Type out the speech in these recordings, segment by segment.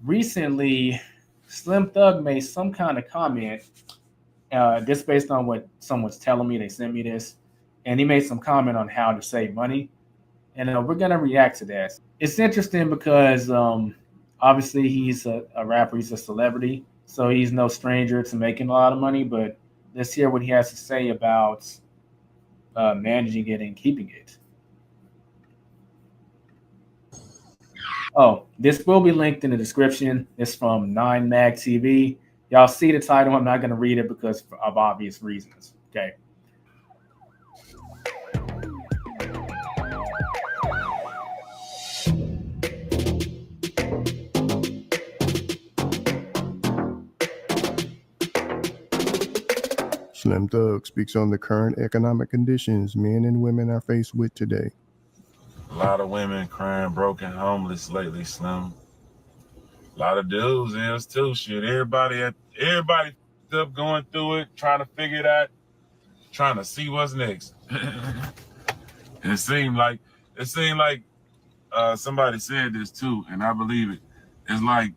recently, Slim Thug made some kind of comment, just based on what someone's telling me. They sent me this, and he made some comment on how to save money, and we're gonna react to that. It's interesting because obviously he's a rapper, he's a celebrity, so he's no stranger to making a lot of money. But let's hear what he has to say about managing it and keeping it. Oh, this will be linked in the description. It's from 9 Mag TV. Y'all see the title. I'm not going to read it because of obvious reasons. Okay. Slim Thug speaks on the current economic conditions men and women are faced with today. A lot of women crying, broken, homeless lately, Slim. A lot of dudes is too. Shit, everybody up going through it, trying to figure it out, trying to see what's next. it seemed like it seemed like somebody said this too, and I believe it. It's like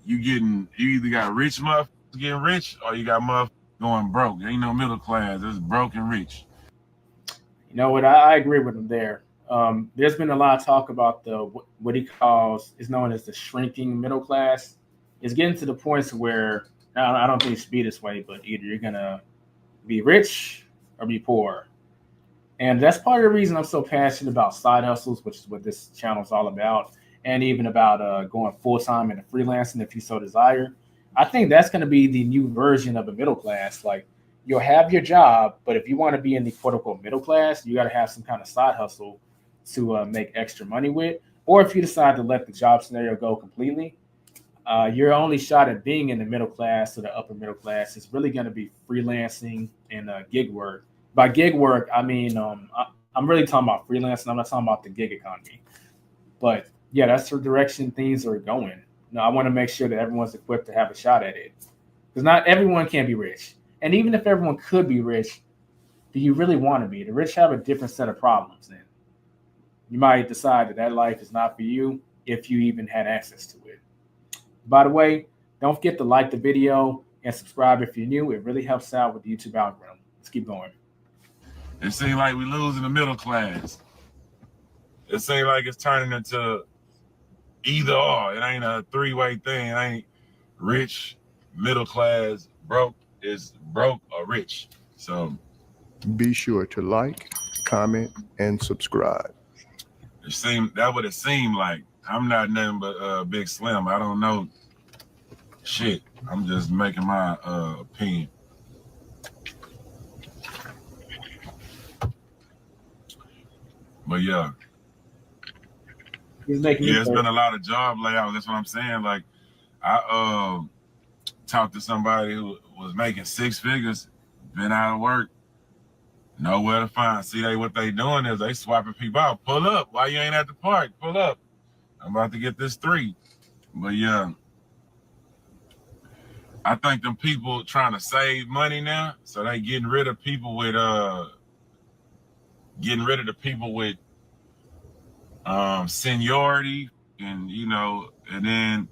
you either got rich motherfuckers getting rich, or you got motherfuckers going broke. Ain't no middle class. It's broke and rich. You know what? I agree with him there. There's been a lot of talk about what he calls is known as the shrinking middle class. It's getting to the points where I don't think it should be this way, but either you're gonna be rich or be poor. And that's part of the reason I'm so passionate about side hustles, which is what this channel is all about, and even about going full time into freelancing if you so desire. I think that's going to be the new version of a middle class. Like you'll have your job, but if you want to be in the quote unquote middle class, you got to have some kind of side hustle to make extra money with. Or if you decide to let the job scenario go completely, your only shot at being in the middle class or the upper middle class is really going to be freelancing and gig work. By gig work, I mean I'm really talking about freelancing. I'm not talking about the gig economy. But yeah, that's the direction things are going. I want to make sure that everyone's equipped to have a shot at it, because not everyone can be rich. And even if everyone could be rich, do you really want to be? The rich have a different set of problems. Then you might decide that that life is not for you if you even had access to it. By the way, don't forget to like the video and subscribe if you're new. It really helps out with the YouTube algorithm. Let's keep going. It seems like we losing the middle class. It seems like it's turning into either or. It ain't a three-way thing. It ain't rich, middle class, broke. It's broke or rich. So Be sure to like, comment, and subscribe. that what it seemed like. I'm not nothing but Big Slim. I don't know shit. I'm just making my opinion. But yeah. He's making Yeah, it's been a lot of job layoffs. That's what I'm saying. Like, I talked to somebody who was making six figures, been out of work, nowhere to find. See, what they doing is they swapping people out. Pull up. Why you ain't at the park? Pull up. I'm about to get this 3. But yeah, I think them people trying to save money now, so they getting rid of people with seniority, and and then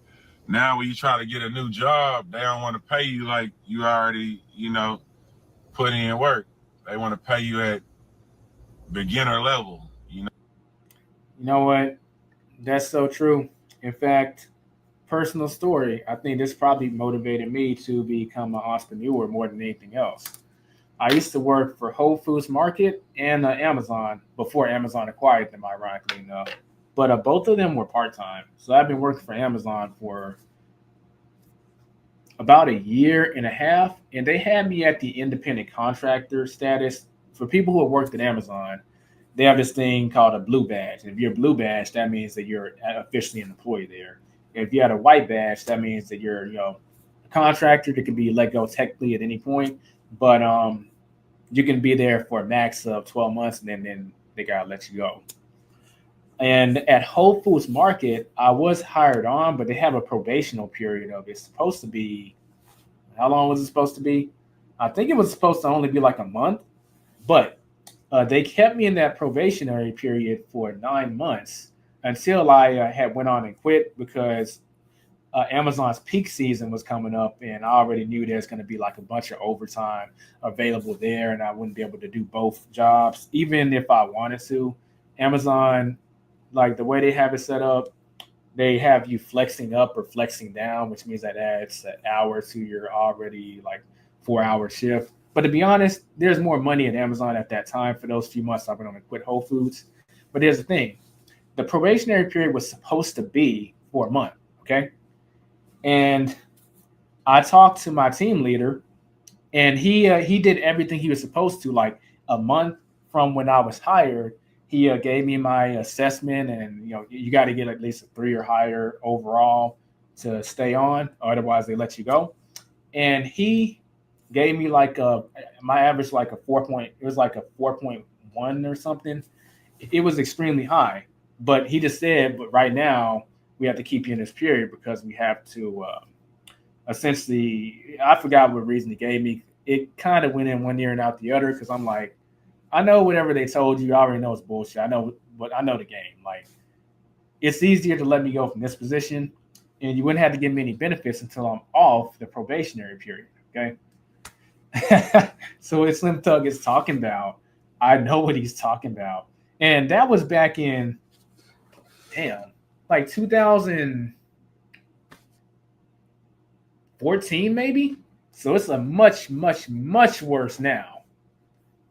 now when you try to get a new job, they don't want to pay you like you already put in work. They want to pay you at beginner level. You know what? That's so true. In fact, personal story, I think this probably motivated me to become an entrepreneur more than anything else. I used to work for Whole Foods Market and Amazon before Amazon acquired them, ironically enough. But both of them were part time. So I've been working for Amazon for about a year and a half, and they had me at the independent contractor status. For people who have worked at Amazon, they have this thing called a blue badge. If you're a blue badge, that means that you're officially an employee there. If you had a white badge, that means that you're, a contractor that can be let go technically at any point, but you can be there for a max of 12 months, and then they gotta let you go. And at Whole Foods Market, I was hired on, but they have a probational period of it's supposed to be, how long was it supposed to be? I think it was supposed to only be like a month, but they kept me in that probationary period for 9 months until I had went on and quit because Amazon's peak season was coming up, and I already knew there's going to be like a bunch of overtime available there, and I wouldn't be able to do both jobs, even if I wanted to. Amazon, like the way they have it set up, they have you flexing up or flexing down, which means that adds an hour to your already like 4 hour shift. But to be honest, there's more money at Amazon at that time for those few months I've been on to quit Whole Foods. But here's the thing: the probationary period was supposed to be for a month. Okay, and I talked to my team leader, and he did everything he was supposed to. Like a month from when I was hired, he gave me my assessment, and you got to get at least a 3 or higher overall to stay on, otherwise they let you go. And he gave me like my average like a 4 point. It was like a 4.1 or something. It was extremely high, but he just said, but right now we have to keep you in this period because we have to essentially, I forgot what reason he gave me. It kind of went in one ear and out the other because I'm like, I know whatever they told you, I already know it's bullshit. I know, but I know the game. Like, it's easier to let me go from this position, and you wouldn't have to give me any benefits until I'm off the probationary period. Okay. So what Slim Thug is talking about, I know what he's talking about. And that was back in, damn, like 2014, maybe. So it's a much, much, much worse now.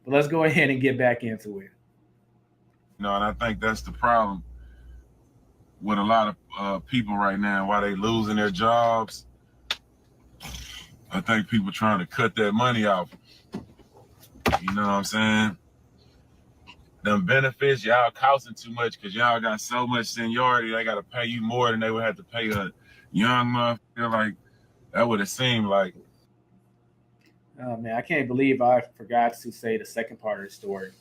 But let's go ahead and get back into it. And I think that's the problem with a lot of people right now. Why they losing their jobs? I think people trying to cut that money off. You know what I'm saying? Them benefits, y'all costing too much because y'all got so much seniority. They got to pay you more than they would have to pay a young motherfucker. Like, that would have seemed like. Oh man, I can't believe I forgot to say the second part of the story.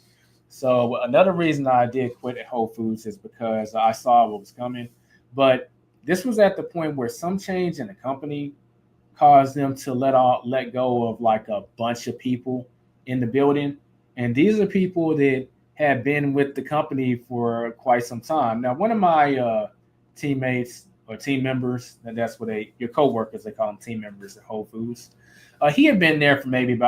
So another reason I did quit at Whole Foods is because I saw what was coming. But this was at the point where some change in the company caused them to let go of like a bunch of people in the building. And these are people that had been with the company for quite some time. Now, one of my teammates or team members, and that's what your coworkers, they call them team members at Whole Foods. He had been there for maybe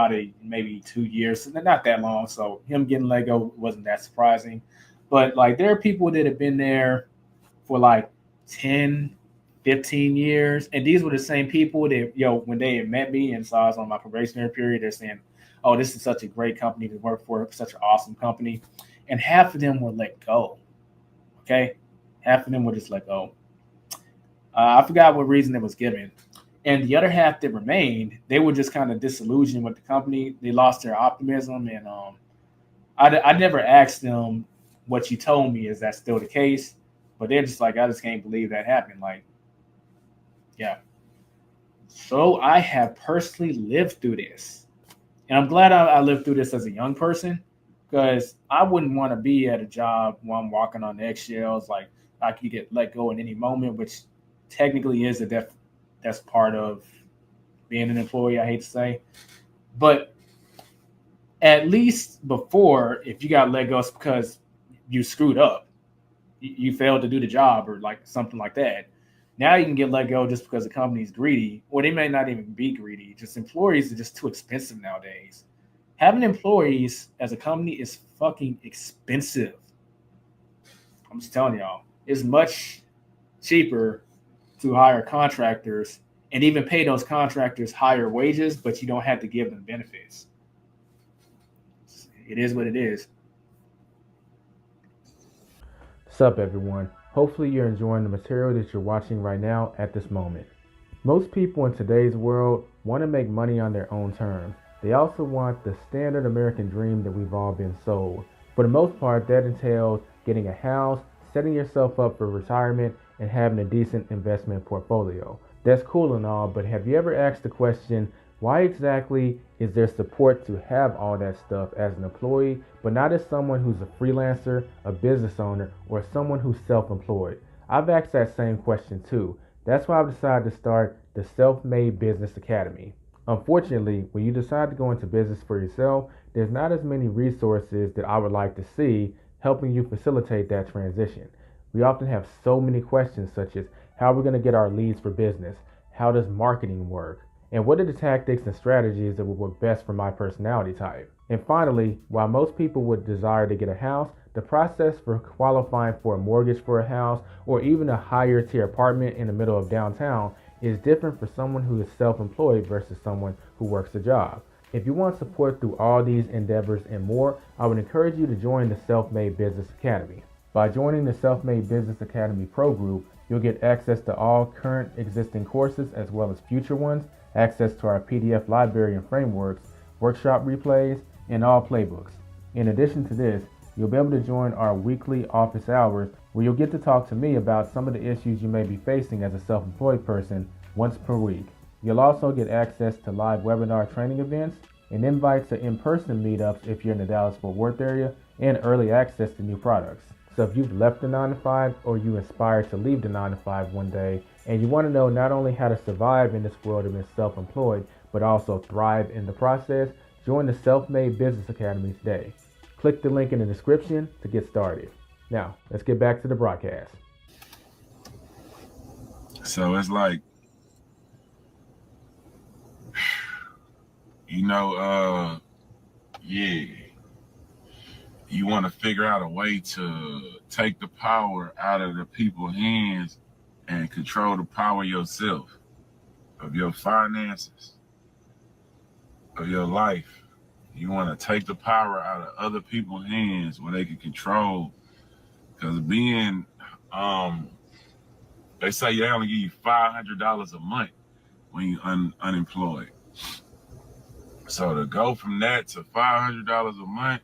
maybe 2 years, not that long. So him getting let go wasn't that surprising. But like there are people that have been there for like 10, 15 years. And these were the same people that, when they had met me and saw I was on my probationary period, they're saying, oh, this is such a great company to work for, such an awesome company. And half of them were let go. Okay? Half of them were just let go. I forgot what reason it was given. And the other half that remained, they were just kind of disillusioned with the company. They lost their optimism. And I never asked them what you told me. Is that still the case? But they're just like, I just can't believe that happened. Like, yeah. So I have personally lived through this. And I'm glad I lived through this as a young person because I wouldn't want to be at a job where I'm walking on eggshells. Like I could get let go at any moment, which technically is that's part of being an employee, I hate to say. But at least before, if you got let go, it's because you screwed up. You failed to do the job or like something like that. Now you can get let go just because the company's greedy, or they may not even be greedy. Just employees are just too expensive nowadays. Having employees as a company is fucking expensive. I'm just telling y'all, it's much cheaper to hire contractors and even pay those contractors higher wages, but you don't have to give them benefits. It is what it is. Sup everyone, hopefully you're enjoying the material that you're watching right now at this moment. Most people in today's world want to make money on their own terms. They also want the standard American dream that we've all been sold. For the most part, that entails getting a house, setting yourself up for retirement, and having a decent investment portfolio. That's cool and all, but have you ever asked the question, why exactly is there support to have all that stuff as an employee, but not as someone who's a freelancer, a business owner, or someone who's self-employed? I've asked that same question too. That's why I've decided to start the Self-Made Business Academy. Unfortunately, when you decide to go into business for yourself, there's not as many resources that I would like to see helping you facilitate that transition. We often have so many questions such as, How are we going to get our leads for business? How does marketing work? And what are the tactics and strategies that will work best for my personality type? And finally, while most people would desire to get a house, the process for qualifying for a mortgage for a house or even a higher tier apartment in the middle of downtown is different for someone who is self-employed versus someone who works a job. If you want support through all these endeavors and more, I would encourage you to join the Self-Made Business Academy. By joining the Self-Made Business Academy Pro Group, you'll get access to all current existing courses as well as future ones, access to our PDF library and frameworks, workshop replays, and all playbooks. In addition to this, you'll be able to join our weekly office hours where you'll get to talk to me about some of the issues you may be facing as a self-employed person once per week. You'll also get access to live webinar training events and invites to in-person meetups if you're in the Dallas-Fort Worth area, and early access to new products. So if you've left the 9-to-5 or you aspire to leave the 9-to-5 one day and you want to know not only how to survive in this world of being self-employed, but also thrive in the process, join the Self-Made Business Academy today. Click the link in the description to get started. Now, let's get back to the broadcast. So it's like, yeah, you want to figure out a way to take the power out of the people's hands and control the power yourself, of your finances, of your life. You want to take the power out of other people's hands where they can control. Because they say they only give you $500 a month when you're unemployed. So to go from that to $500 a month,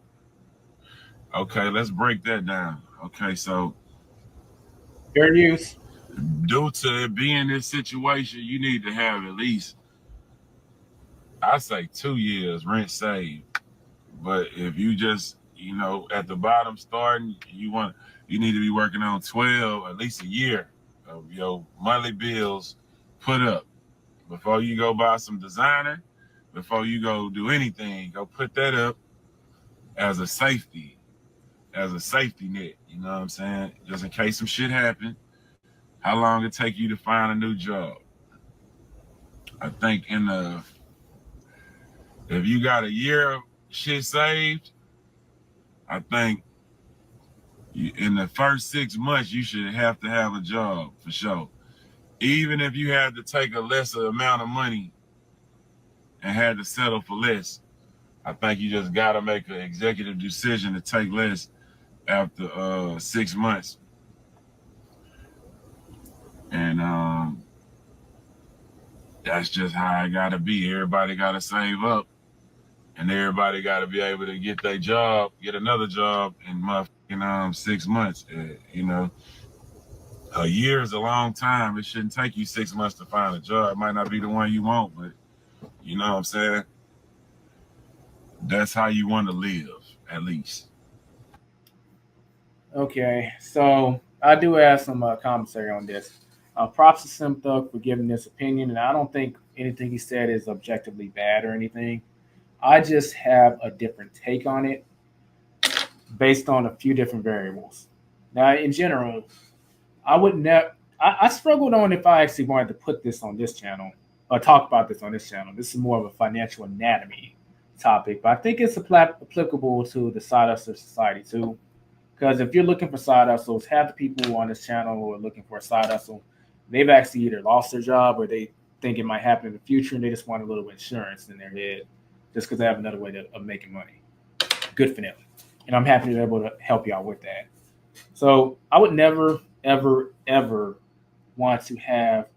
okay, let's break that down. Okay, so Fair use. due to it being this situation, you need to have at least, I say 2 years rent saved. But if you just, at the bottom starting, you need to be working on 12, at least a year of your monthly bills put up before you go buy some designer, before you go do anything. Go put that up as a safety net. You know what I'm saying? Just in case some shit happen. How long it take you to find a new job? I think if you got a year of shit saved, I think in the first 6 months, you should have to have a job for sure. Even if you had to take a lesser amount of money and had to settle for less, I think you just got to make an executive decision to take less after 6 months. And that's just how it got to be. Everybody got to save up. And everybody got to be able to get another job in 6 months. A year is a long time. It shouldn't take you 6 months to find a job. It might not be the one you want, but you know what I'm saying? That's how you want to live, at least. Okay, so I do have some commentary on this. Props to Sim Thug for giving this opinion, and I don't think anything he said is objectively bad or anything. I just have a different take on it based on a few different variables. Now, in general, I would never. I struggled on if I actually wanted to put this on this channel or talk about this on this channel. This is more of a financial anatomy topic, but I think it's applicable to the side hustle society too. Because if you're looking for side hustles, half the people on this channel who are looking for a side hustle, they've actually either lost their job or they think it might happen in the future and they just want a little insurance in their head just because they have another way of making money. Good for them. And I'm happy to be able to help you out with that. So I would never, ever, ever want to have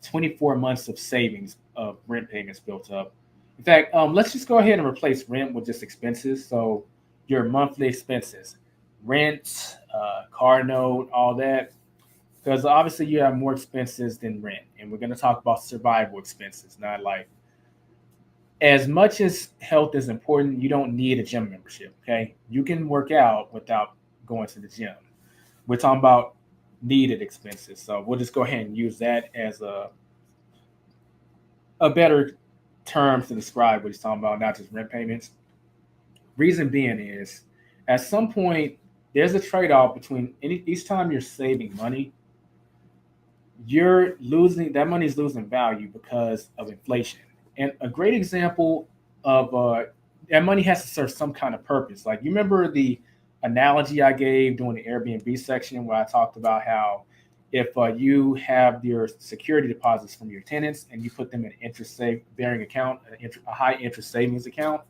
24 months of savings of rent payments built up. In fact, let's just go ahead and replace rent with just expenses. So your monthly expenses, rent, car note, all that. Because obviously you have more expenses than rent. And we're going to talk about survival expenses, not like as much as health is important, you don't need a gym membership, okay? You can work out without going to the gym. We're talking about needed expenses. So we'll just go ahead and use that as a better term to describe what he's talking about, not just rent payments. Reason being is, at some point, there's a trade-off between each time you're saving money, you're losing that money's losing value because of inflation. And a great example of that money has to serve some kind of purpose. Like you remember the analogy I gave during the Airbnb section where I talked about how if you have your security deposits from your tenants and you put them in an interest save bearing account, a high interest savings account,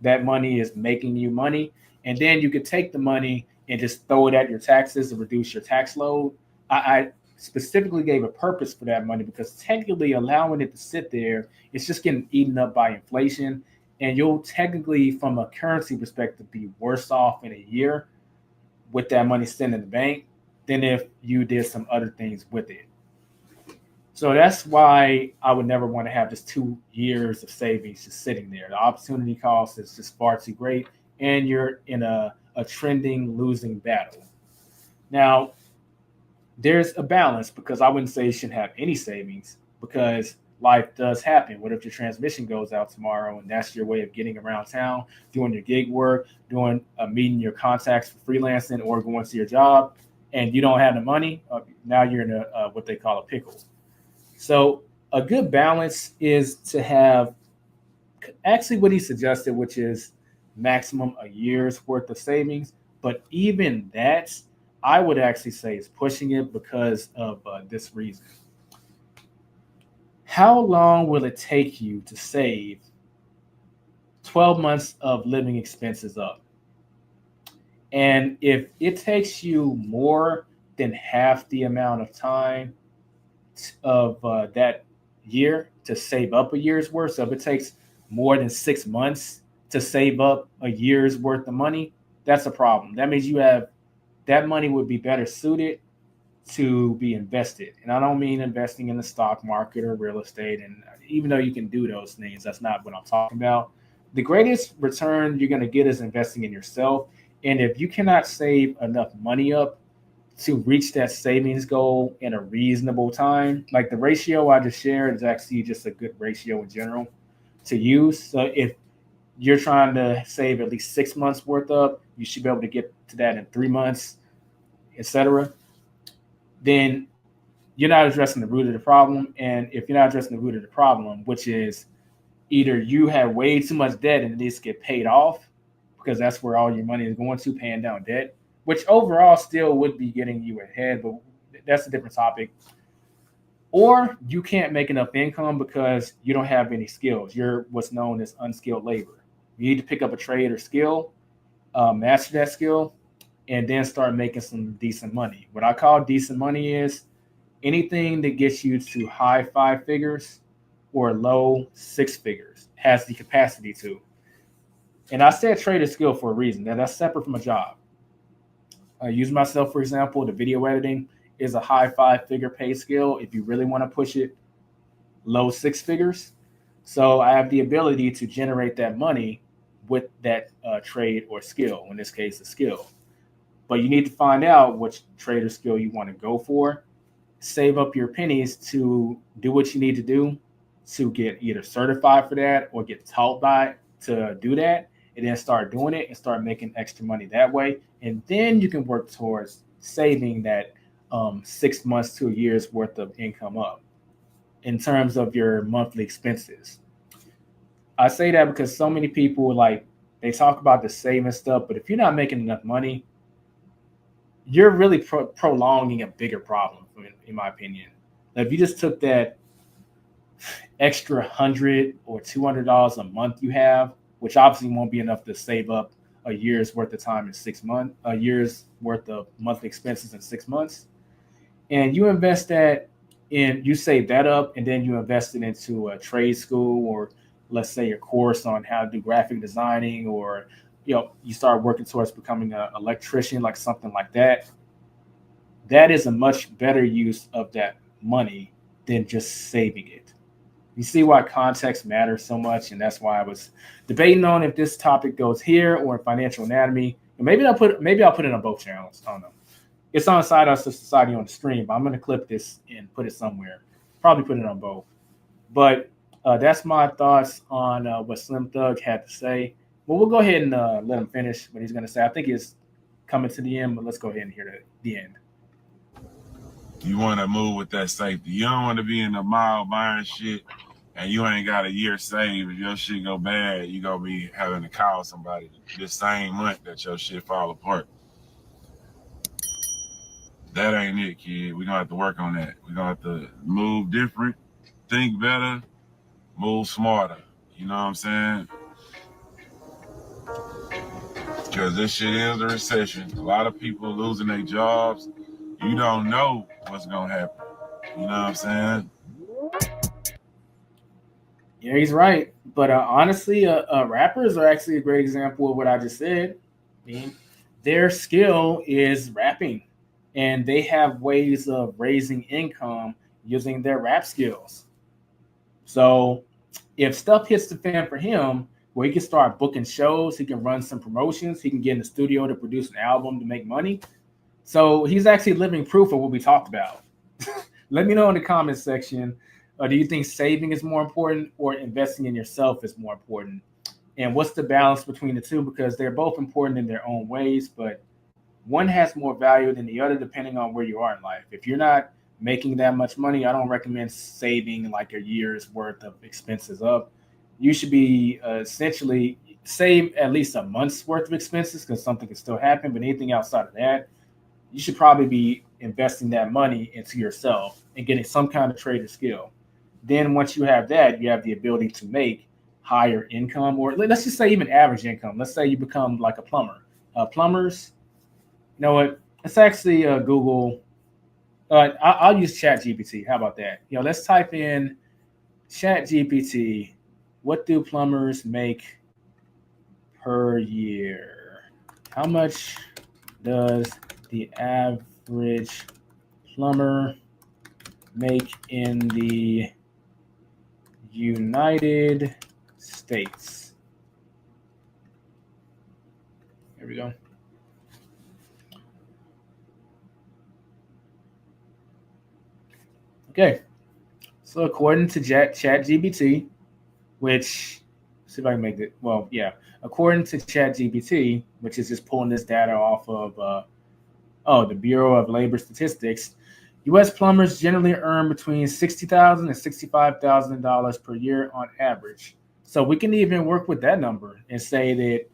that money is making you money, and then you could take the money and just throw it at your taxes to reduce your tax load. I specifically gave a purpose for that money because technically allowing it to sit there, it's just getting eaten up by inflation. And you'll technically, from a currency perspective, be worse off in a year with that money sitting in the bank than if you did some other things with it. So that's why I would never want to have just 2 years of savings just sitting there. The opportunity cost is just far too great, and you're in a trending losing battle. Now, there's a balance because I wouldn't say you shouldn't have any savings because life does happen. What if your transmission goes out tomorrow and that's your way of getting around town, doing your gig work, doing meeting your contacts for freelancing or going to your job, and you don't have the money? Now you're in a what they call a pickle. So a good balance is to have actually what he suggested, which is maximum a year's worth of savings. But even that, I would actually say is pushing it because of this reason. How long will it take you to save 12 months of living expenses up? And if it takes you more than half the amount of time of that year to save up a year's worth, so if it takes more than 6 months to save up a year's worth of money, that's a problem. That means you have that money would be better suited to be invested. And I don't mean investing in the stock market or real estate. And even though you can do those things, that's not what I'm talking about. The greatest return you're going to get is investing in yourself. And if you cannot save enough money up to reach that savings goal in a reasonable time, like the ratio I just shared is actually just a good ratio in general to use. So if you're trying to save at least 6 months worth up, you should be able to get to that in 3 months, etc. Then you're not addressing the root of the problem. And if you're not addressing the root of the problem, which is either you have way too much debt and it needs to get paid off because that's where all your money is going to, paying down debt, which overall still would be getting you ahead, but that's a different topic. Or you can't make enough income because you don't have any skills. You're what's known as unskilled labor. You need to pick up a trade or skill, master that skill, and then start making some decent money. What I call decent money is anything that gets you to high five figures or low six figures has the capacity to. And I said trade or skill for a reason. That's separate from a job. I use myself, for example, the video editing is a high five figure pay skill. If you really want to push it, low six figures. So I have the ability to generate that money with that trade or skill, in this case, a skill. But you need to find out which trade or skill you want to go for. Save up your pennies to do what you need to do to get either certified for that or get taught by to do that, and then start doing it and start making extra money that way. And then you can work towards saving that 6 months to a year's worth of income up in terms of your monthly expenses. I say that because so many people like they talk about the saving stuff, but if you're not making enough money, you're really prolonging a bigger problem, in my opinion. Now, if you just took that extra $100 or $200 a month you have, which obviously won't be enough to save up a year's worth of time in 6 months, a year's worth of monthly expenses in 6 months, and you invest that in, you save that up, and then you invest it into a trade school or let's say a course on how to do graphic designing, or you start working towards becoming an electrician, like something like that. That is a much better use of that money than just saving it. You see why context matters so much, and that's why I was debating on if this topic goes here or in financial anatomy. And maybe I'll put it on both channels. I don't know. It's on Side Hustle Society on the stream, but I'm going to clip this and put it somewhere. Probably put it on both. But that's my thoughts on what Slim Thug had to say. Well, we'll go ahead and let him finish what he's going to say. I think he's coming to the end, but let's go ahead and hear the end. You want to move with that safety. You don't want to be in the mall buying shit and you ain't got a year saved. If your shit go bad, you gonna be having to call somebody the same month that your shit fall apart. That ain't it, kid. We're gonna have to work on that. We're gonna have to move different, think better, move smarter. You know what I'm saying? Because this shit is a recession. A lot of people losing their jobs. You don't know what's gonna happen. You know what I'm saying? Yeah, he's right. But honestly, rappers are actually a great example of what I just said. I mean, their skill is rapping, and they have ways of raising income using their rap skills. So if stuff hits the fan for him, where he can start booking shows, he can run some promotions, he can get in the studio to produce an album to make money. So he's actually living proof of what we talked about. Let me know in the comments section. Do you think saving is more important or investing in yourself is more important? And what's the balance between the two? Because they're both important in their own ways, but one has more value than the other depending on where you are in life. If you're not making that much money, I don't recommend saving like a year's worth of expenses up. You should be essentially save at least a month's worth of expenses because something can still happen. But anything outside of that, you should probably be investing that money into yourself and getting some kind of trader skill. Then once you have that, you have the ability to make higher income, or let's just say even average income. Let's say you become like a plumber. Plumbers, you know what? Let's actually Google. I'll use Chat GPT. How about that? Let's type in Chat GPT. What do plumbers make per year? How much does the average plumber make in the United States? Here we go. Okay, so according to ChatGPT, which see if I can make it. Well, yeah, according to ChatGPT, which is just pulling this data off of the Bureau of Labor Statistics, U.S. plumbers generally earn between $60,000 and $65,000 per year on average. So we can even work with that number and say that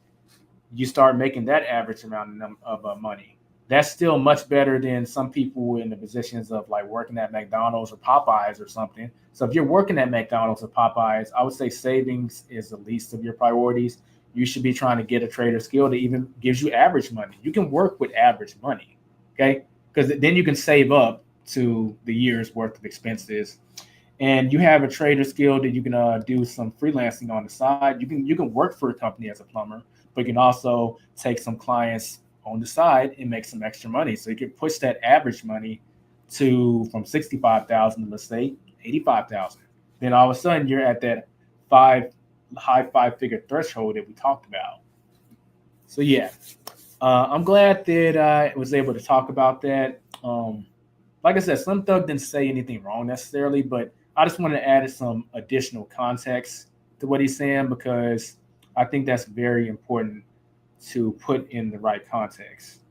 you start making that average amount of money. That's still much better than some people in the positions of like working at McDonald's or Popeyes or something. So if you're working at McDonald's or Popeyes, I would say savings is the least of your priorities. You should be trying to get a trader skill that even gives you average money. You can work with average money, okay? Because then you can save up to the year's worth of expenses, and you have a trader skill that you can do some freelancing on the side. You can work for a company as a plumber, but you can also take some clients on the side and make some extra money. So you can push that average money to from 65,000 to let's say 85,000. Then all of a sudden you're at that high five figure threshold that we talked about. So yeah, I'm glad that I was able to talk about that. Like I said, Slim Thug didn't say anything wrong necessarily, but I just wanted to add some additional context to what he's saying because I think that's very important to put in the right context.